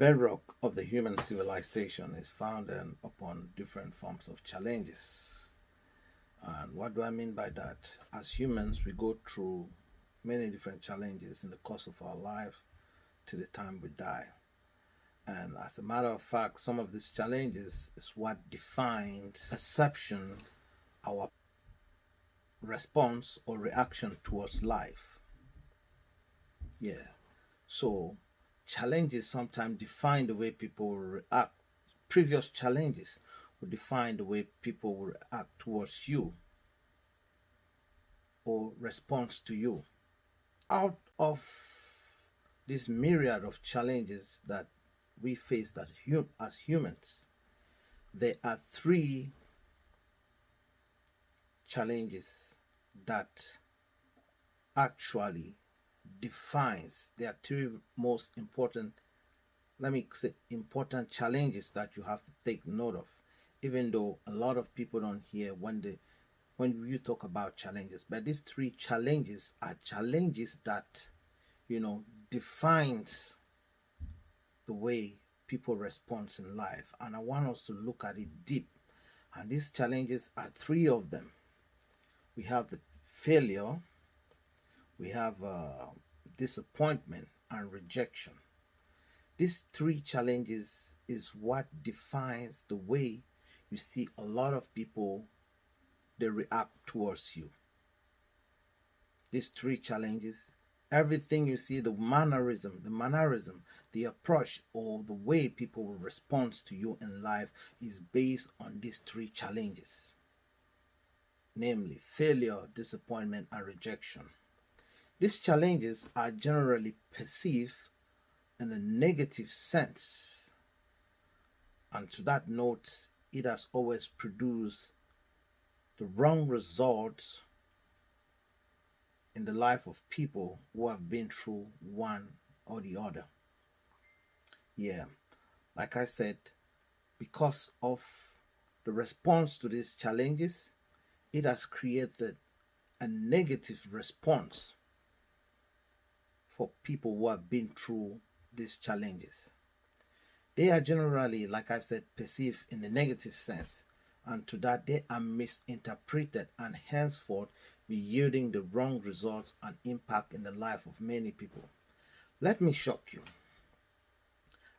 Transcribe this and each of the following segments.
bedrock of the human civilization is founded upon different forms of challenges. And what do I mean by that? As humans, we go through many different challenges in the course of our life to the time we die. And as a matter of fact, some of these challenges is what defined perception, our response or reaction towards life. Yeah. So challenges sometimes define the way people will react. Previous challenges will define the way people will react towards you or response to you. Out of this myriad of challenges that we face as humans, there are three challenges that actually defines. There are three most important, let me say, important challenges that you have to take note of, even though a lot of people don't hear when you talk about challenges. But these three challenges are challenges that defines the way people respond in life, and I want us to look at it deep. And these challenges are three of them. We have the failure, we have disappointment, and rejection. These three challenges is what defines the way you see a lot of people, they react towards you. These three challenges, everything you see, the mannerism, the approach, or the way people will respond to you in life is based on these three challenges, namely failure, disappointment, and rejection. These challenges are generally perceived in a negative sense, and to that note, it has always produced the wrong results in the life of people who have been through one or the other. Yeah, like I said, because of the response to these challenges, it has created a negative response for people who have been through these challenges. They are generally, like I said, perceived in the negative sense, and to that they are misinterpreted and henceforth be yielding the wrong results and impact in the life of many people. Let me shock you.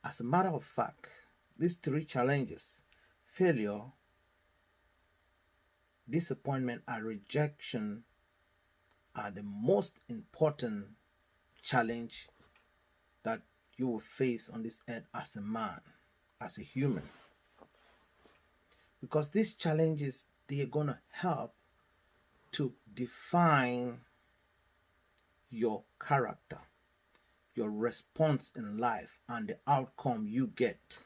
As a matter of fact, these three challenges, failure, disappointment, and rejection, are the most important challenge that you will face on this earth as a man, as a human. Because these challenges, they are going to help to define your character, your response in life, and the outcome you get.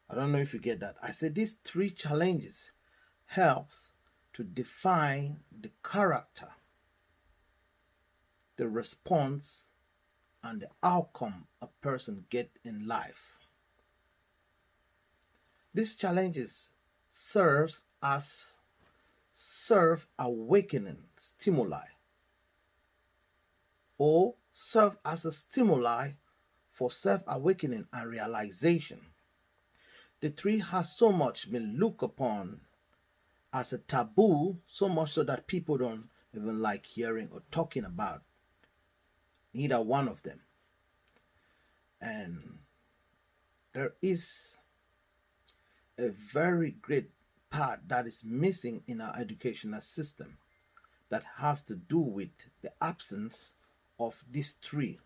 I don't know if you get that. I said these three challenges helps to define the character, the response, and the outcome a person get in life. These challenges serve awakening stimuli, or serve as a stimuli for self-awakening and realization. The three has so much been looked upon as a taboo, so much so that people don't even like hearing or talking about neither one of them. And there is a very great part that is missing in our educational system that has to do with the absence of these three.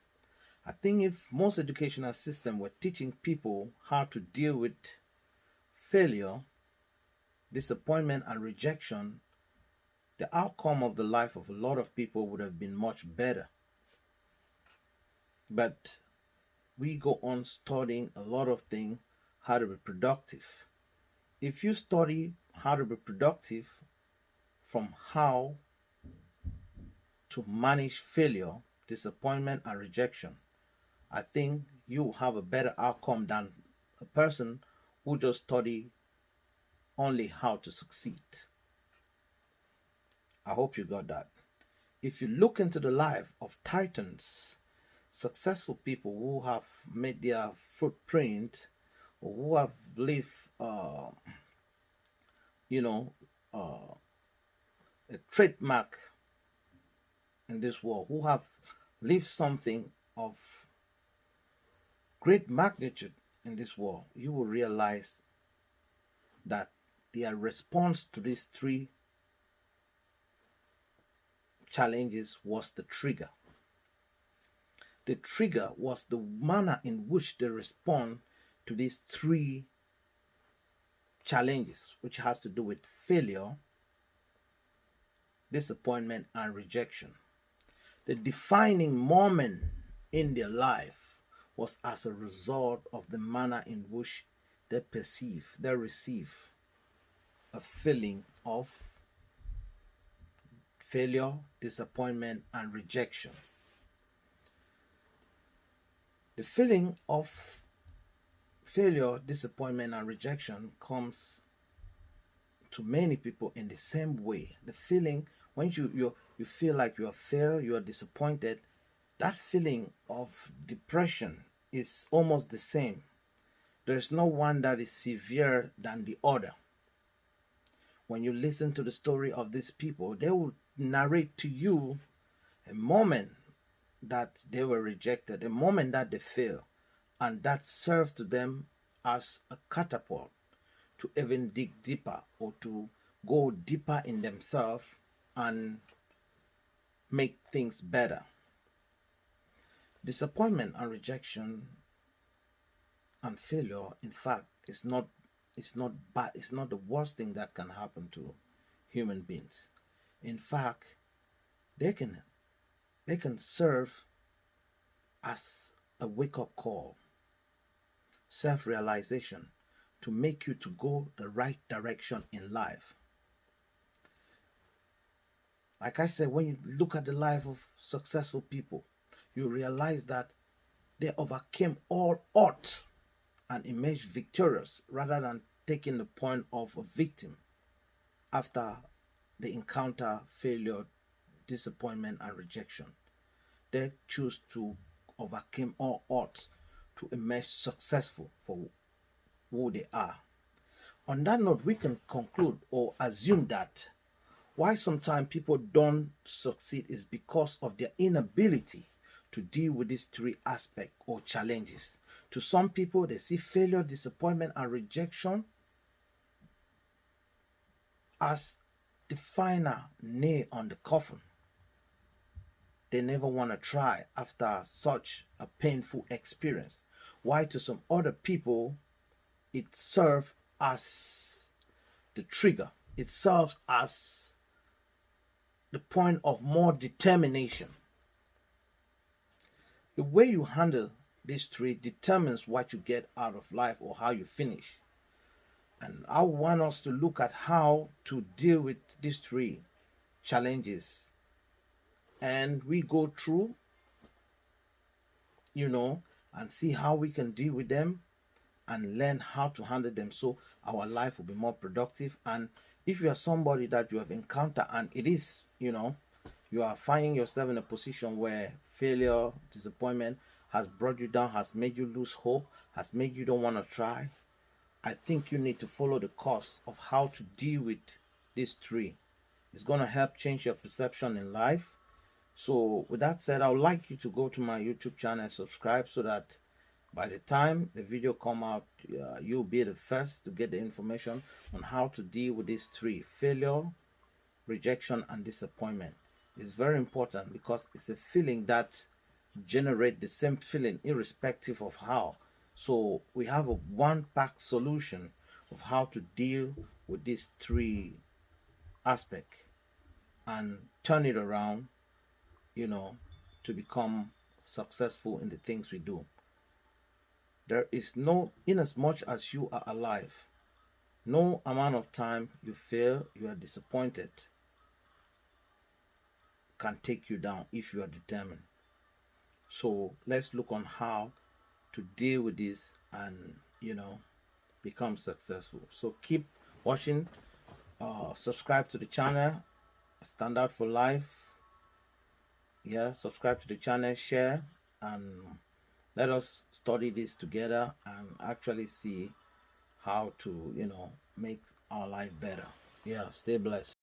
I think if most educational systems were teaching people how to deal with failure, disappointment, and rejection, the outcome of the life of a lot of people would have been much better. But we go on studying a lot of things, how to be productive. If you study how to be productive from how to manage failure, disappointment, and rejection, I think you will have a better outcome than a person who just study only how to succeed. I hope you got that. If you look into the life of titans, Successful people who have made their footprint, or who have lived, you know, uh, a trademark in this world, who have lived something of great magnitude in this world, you will realize that their response to these three challenges was the trigger. The trigger was the manner in which they respond to these three challenges, which has to do with failure, disappointment, and rejection. The defining moment in their life was as a result of the manner in which they receive a feeling of failure, disappointment, and rejection. The feeling of failure, disappointment, and rejection comes to many people in the same way. The feeling when you feel like you are failed, you are disappointed, that feeling of depression is almost the same. There is no one that is severe than the other. When you listen to the story of these people, they will narrate to you a moment that they were rejected, a moment that they failed, and that served to them as a catapult to even dig deeper, or to go deeper in themselves and make things better. Disappointment and rejection and failure, in fact, is not bad. It's not the worst thing that can happen to human beings. In fact, they can serve as a wake-up call, self-realization, to make you to go the right direction in life. Like I said, when you look at the life of successful people, you realize that they overcame all odds and emerged victorious, rather than taking the point of a victim after they encounter failure, disappointment, and rejection. They choose to overcome all odds to emerge successful for who they are. On that note, we can conclude or assume that why sometimes people don't succeed is because of their inability to deal with these three aspects or challenges. To some people, they see failure, disappointment, and rejection as the final nail on the coffin. They never want to try after such a painful experience. Why to some other people, it serves as the trigger. It serves as the point of more determination. The way you handle these three determines what you get out of life or how you finish. And I want us to look at how to deal with these three challenges. And we go through, and see how we can deal with them and learn how to handle them, so our life will be more productive. And if you are somebody that you have encountered and it is, you are finding yourself in a position where failure, disappointment has brought you down, has made you lose hope, has made you don't want to try, I think you need to follow the course of how to deal with these three. It's going to help change your perception in life. So with that said, I would like you to go to my YouTube channel and subscribe, so that by the time the video come out, you'll be the first to get the information on how to deal with these three: failure, rejection, and disappointment. It's very important because it's a feeling that generates the same feeling irrespective of how. So we have a one-pack solution of how to deal with these three aspects and turn it around, to become successful in the things we do. There is no, in as much as you are alive, no amount of time you fail, you are disappointed, can take you down if you are determined. So let's look on how to deal with this and, become successful. So keep watching, subscribe to the channel, Stand Out for Life. Yeah, subscribe to the channel, share, and let us study this together and actually see how to, make our life better. Yeah, stay blessed.